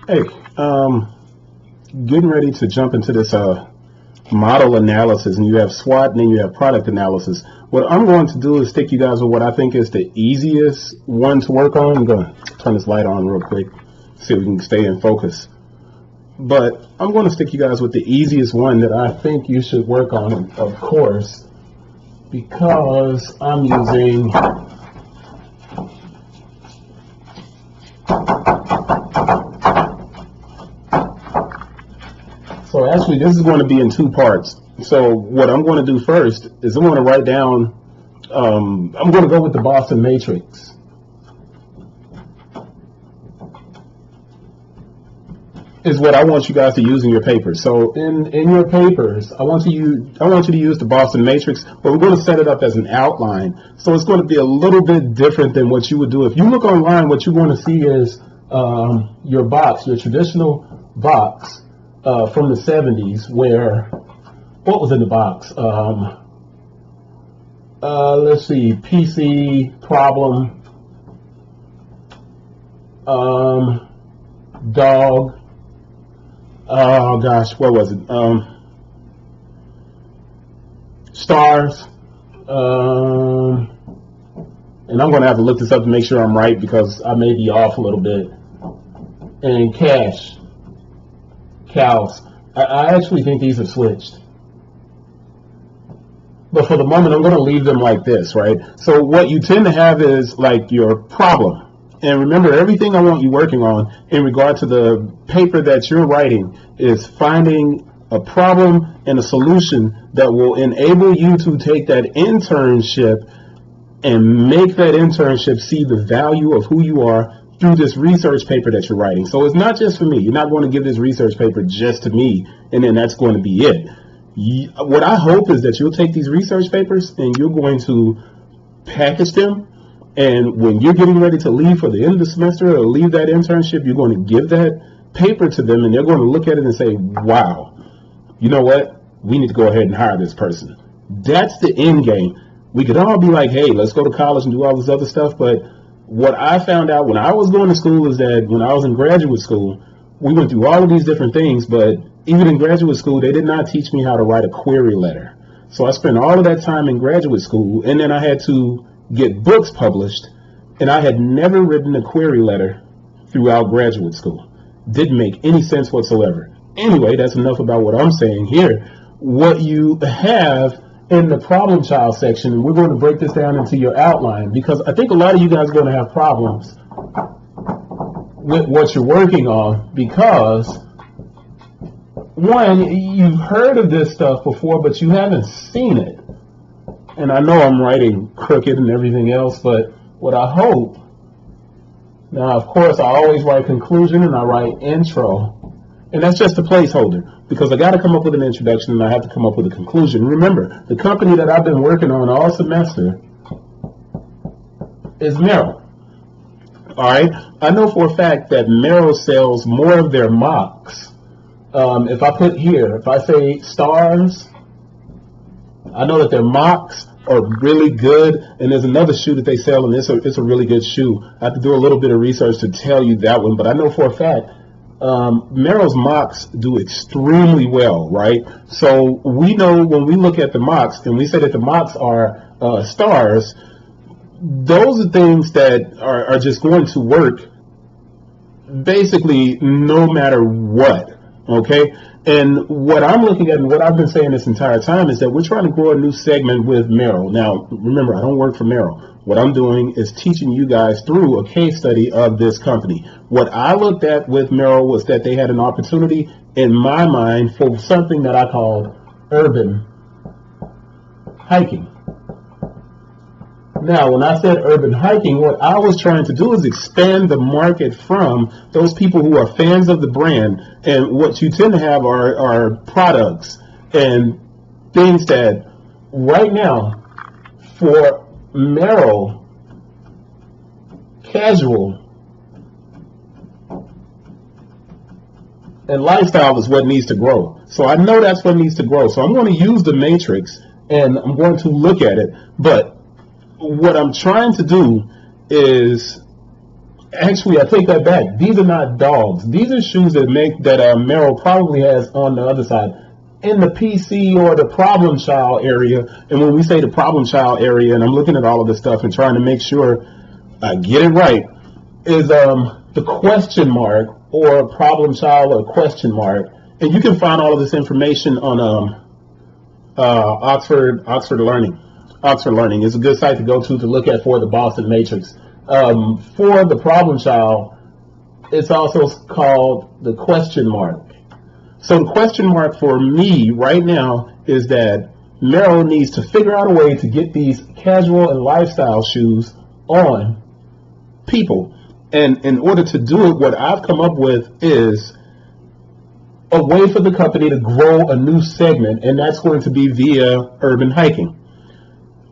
Hey, getting ready to jump into this model analysis, and you have SWOT and then you have product analysis. What I'm going to do is stick you guys with what I think is the easiest one to work on. I'm going to turn this light on real quick, see if we can stay in focus. But I'm going to stick you guys with the easiest one that I think you should work on, of course, because I'm using So actually, this is going to be in two parts. So what I'm going to do first is I'm going to write down, I'm going to go with the Boston Matrix. Is what I want you guys to use in your papers. So in your papers, I want you to use the Boston Matrix, but we're going to set it up as an outline. So it's going to be a little bit different than what you would do. If you look online, what you're going to see is your box, your traditional box from the 70s, where, what was in the box? Let's see, PC, problem, dog, oh gosh, what was it? Stars, and I'm going to have to look this up to make sure I'm right because I may be off a little bit. And cash, cows. I actually think these have switched. But for the moment, I'm going to leave them like this, right? So what you tend to have is like your problem. And remember, everything I want you working on in regard to the paper that you're writing is finding a problem and a solution that will enable you to take that internship and make that internship see the value of who you are through this research paper that you're writing. So it's not just for me. You're not going to give this research paper just to me, and then that's going to be it. What I hope is that you'll take these research papers and you're going to package them. And when you're getting ready to leave for the end of the semester or leave that internship, you're going to give that paper to them and they're going to look at it and say, wow, you know what? We need to go ahead and hire this person. That's the end game. We could all be like, hey, let's go to college and do all this other stuff. But what I found out when I was going to school is that when I was in graduate school, we went through all of these different things. But even in graduate school, they did not teach me how to write a query letter. So I spent all of that time in graduate school, and then I had to get books published, and I had never written a query letter throughout graduate school. Didn't make any sense whatsoever. Anyway, that's enough about what I'm saying here. What you have in the problem child section, and we're going to break this down into your outline, because I think a lot of you guys are going to have problems with what you're working on, because one, you've heard of this stuff before, but you haven't seen it. And I know I'm writing crooked and everything else, but what I hope, now of course I always write conclusion and I write intro, and that's just a placeholder because I got to come up with an introduction and I have to come up with a conclusion. Remember, the company that I've been working on all semester is Merrell. All right, I know for a fact that Merrell sells more of their mocks. If I put here, if I say stars, I know that their mocks are really good, and there's another shoe that they sell, and it's a really good shoe. I have to do a little bit of research to tell you that one, but I know for a fact Merrell's mocks do extremely well, right? So we know when we look at the mocks, and we say that the mocks are stars, those are things that are just going to work basically no matter what, okay? And what I'm looking at and what I've been saying this entire time is that we're trying to grow a new segment with Merrell. Now, remember, I don't work for Merrell. What I'm doing is teaching you guys through a case study of this company. What I looked at with Merrell was that they had an opportunity in my mind for something that I called urban hiking. Now, when I said urban hiking, what I was trying to do is expand the market from those people who are fans of the brand. And what you tend to have are products and things that right now for Merrell, casual and lifestyle is what needs to grow. So I know that's what needs to grow. So I'm going to use the matrix and I'm going to look at it. But what I'm trying to do is Actually, I take that back. These are not dogs. These are shoes that Merrell probably has on the other side. In the PC or the problem child area, and when we say the problem child area, and I'm looking at all of this stuff and trying to make sure I get it right, is the question mark or problem child or question mark. And you can find all of this information on Oxford Learning. Oxford Learning is a good site to go to look at for the Boston Matrix. For the problem child, it's also called the question mark. So the question mark for me right now is that Merrell needs to figure out a way to get these casual and lifestyle shoes on people. And in order to do it, what I've come up with is a way for the company to grow a new segment, and that's going to be via urban hiking.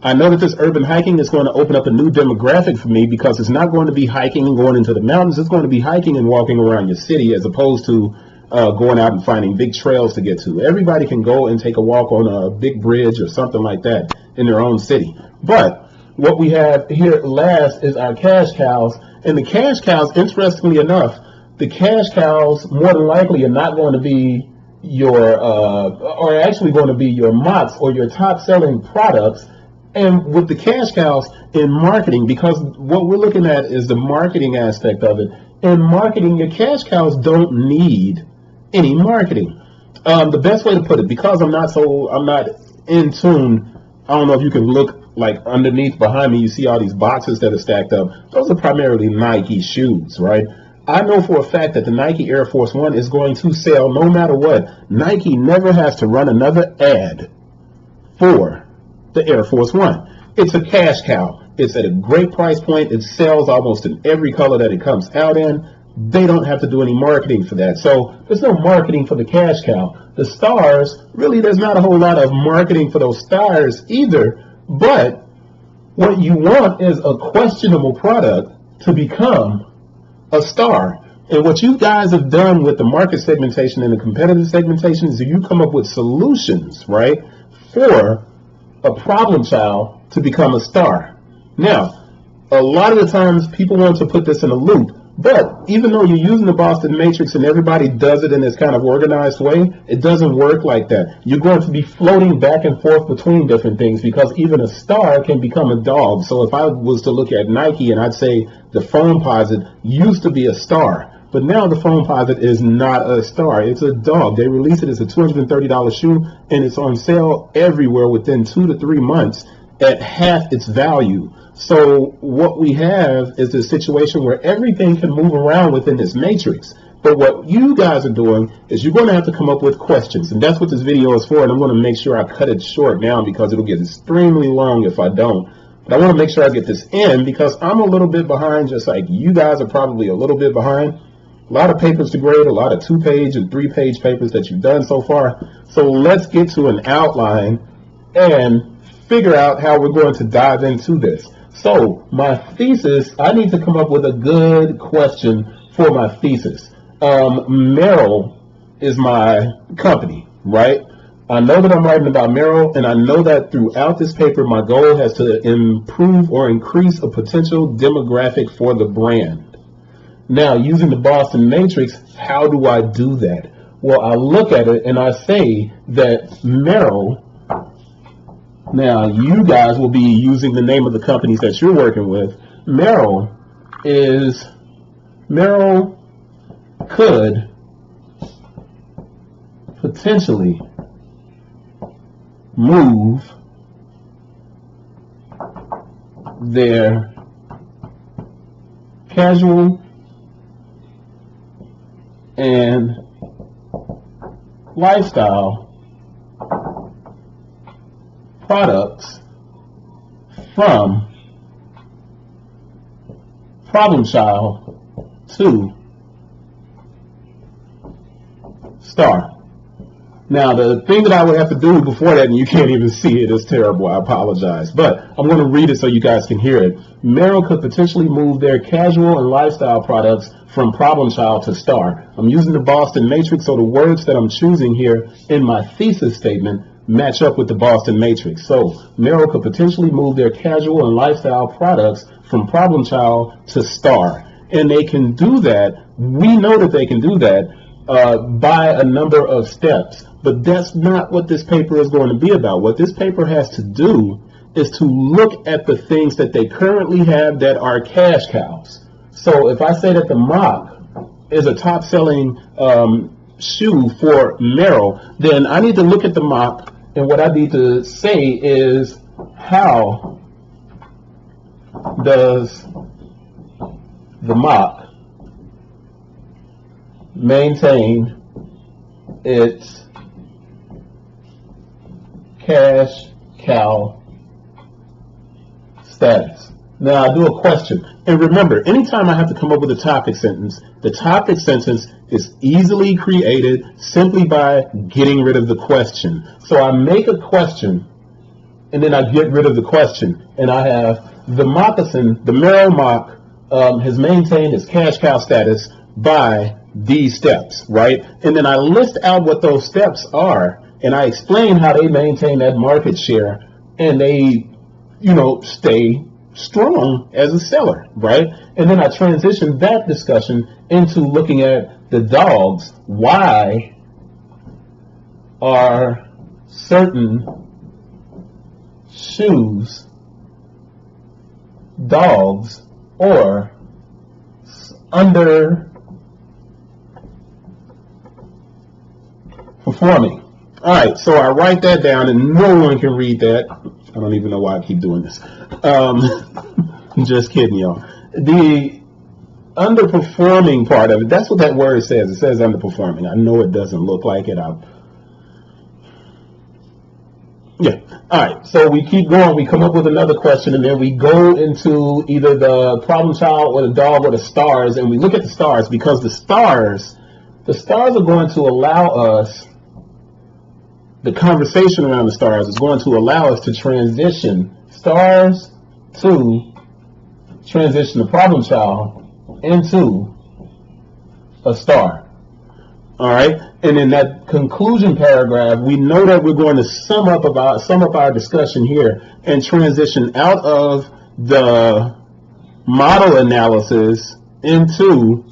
I know that this urban hiking is going to open up a new demographic for me, because it's not going to be hiking and going into the mountains. It's going to be hiking and walking around your city, as opposed to going out and finding big trails to get to. Everybody can go and take a walk on a big bridge or something like that in their own city. But what we have here last is our cash cows. And the cash cows, interestingly enough, the cash cows more than likely are not going to be your, are actually going to be your mocks or your top selling products. And with the cash cows in marketing, because what we're looking at is the marketing aspect of it. In marketing, your cash cows don't need any marketing. The best way to put it, because I'm not in tune, I don't know if you can look like underneath behind me, you see all these boxes that are stacked up. Those are primarily Nike shoes, right? I know for a fact that the Nike Air Force One is going to sell no matter what. Nike never has to run another ad for the Air Force One. It's a cash cow. It's at a great price point. It sells almost in every color that it comes out in. They don't have to do any marketing for that. So there's no marketing for the cash cow. The stars, really, there's not a whole lot of marketing for those stars either. But what you want is a questionable product to become a star. And what you guys have done with the market segmentation and the competitive segmentation is you come up with solutions, right, for a problem child to become a star. Now, a lot of the times people want to put this in a loop, but even though you're using the Boston Matrix and everybody does it in this kind of organized way, it doesn't work like that. You're going to be floating back and forth between different things, because even a star can become a dog. So if I was to look at Nike and I'd say the Foamposite used to be a star, but now the Foamposite is not a star. It's a dog. They release it as a $230 shoe, and it's on sale everywhere within 2 to 3 months at half its value. So what we have is a situation where everything can move around within this matrix. But what you guys are doing is you're going to have to come up with questions. And that's what this video is for. And I'm going to make sure I cut it short now, because it'll get extremely long if I don't. But I want to make sure I get this in, because I'm a little bit behind, just like you guys are probably a little bit behind. A lot of papers to grade, a lot of 2-page and 3-page papers that you've done so far. So let's get to an outline and figure out how we're going to dive into this. So my thesis, I need to come up with a good question for my thesis. Merrell is my company, right? I know that I'm writing about Merrell, and I know that throughout this paper, my goal has to improve or increase a potential demographic for the brand. Now, using the Boston Matrix, how do I do that? Well, I look at it and I say that Merrell, now you guys will be using the name of the companies that you're working with. Merrell could potentially move their casual and lifestyle products from problem child to star. Now, the thing that I would have to do before that, and you can't even see it, is terrible. I apologize. But I'm going to read it so you guys can hear it. Merrell could potentially move their casual and lifestyle products from problem child to star. I'm using the Boston Matrix, so the words that I'm choosing here in my thesis statement match up with the Boston Matrix. So Merrell could potentially move their casual and lifestyle products from problem child to star. And they can do that. We know that they can do that by a number of steps. But that's not what this paper is going to be about. What this paper has to do is to look at the things that they currently have that are cash cows. So if I say that the Mach is a top-selling shoe for Merrell, then I need to look at the Mach, and what I need to say is, how does the Mach maintain its cash cow status? Now I do a question. And remember, anytime I have to come up with a topic sentence, the topic sentence is easily created simply by getting rid of the question. So I make a question, and then I get rid of the question. And I have the moccasin, the Merrell Mach, has maintained its cash cow status by these steps, right? And then I list out what those steps are, and I explain how they maintain that market share, and they, stay strong as a seller, right? And then I transition that discussion into looking at the dogs. Why are certain shoes dogs or underperforming? All right, so I write that down, and no one can read that. I don't even know why I keep doing this. Just kidding, y'all. The underperforming part of it, that's what that word says. It says underperforming. I know it doesn't look like it. Yeah. All right, so we keep going. We come up with another question, and then we go into either the problem child or the dog or the stars, and we look at the stars, because the stars are going to allow us, the conversation around the stars is going to allow us to transition stars to transition the problem child into a star. All right, and in that conclusion paragraph, we know that we're going to sum up our discussion here and transition out of the model analysis into,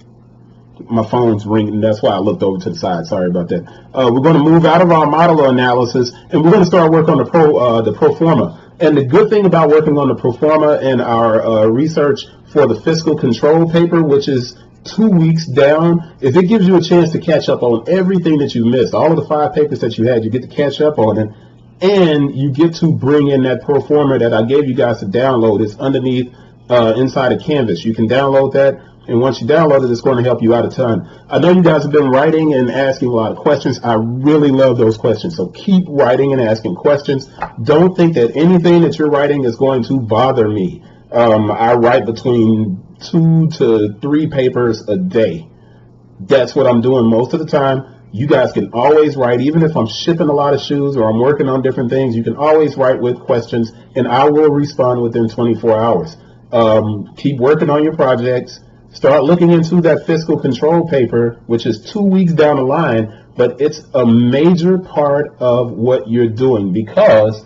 my phone's ringing, that's why I looked over to the side, sorry about that. We're going to move out of our model analysis, and we're going to start working on the pro forma. And the good thing about working on the pro forma and our research for the fiscal control paper, which is 2 weeks down, is it gives you a chance to catch up on everything that you missed. All of the 5 papers that you had, you get to catch up on it, and you get to bring in that pro forma that I gave you guys to download. It's underneath inside of Canvas. You can download that, and once you download it, it's going to help you out a ton. I know you guys have been writing and asking a lot of questions. I really love those questions, so keep writing and asking questions. Don't think that anything that you're writing is going to bother me. I write between 2 to 3 papers a day. That's what I'm doing most of the time. You guys can always write, even if I'm shipping a lot of shoes or I'm working on different things, you can always write with questions, and I will respond within 24 hours. Keep working on your projects. Start looking into that fiscal control paper, which is 2 weeks down the line, but it's a major part of what you're doing because,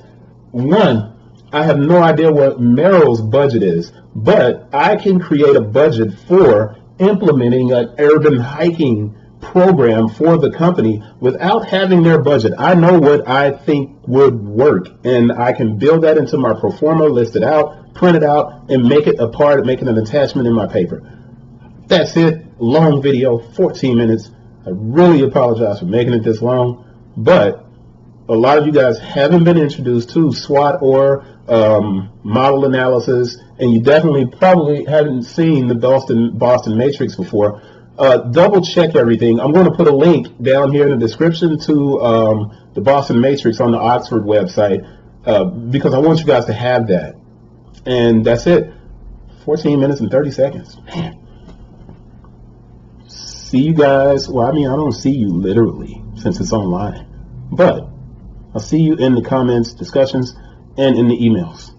one, I have no idea what Merrell's budget is, but I can create a budget for implementing an urban hiking program for the company without having their budget. I know what I think would work, and I can build that into my pro forma, list it out, print it out, and make it a part, make it an attachment in my paper. That's it. Long video, 14 minutes. I really apologize for making it this long, but a lot of you guys haven't been introduced to SWOT or model analysis, and you definitely probably haven't seen the Boston Matrix before. Double check everything. I'm going to put a link down here in the description to the Boston Matrix on the Oxford website because I want you guys to have that. And that's it. 14 minutes and 30 seconds. Man. See you guys. Well, I mean, I don't see you literally since it's online, but I'll see you in the comments, discussions, and in the emails.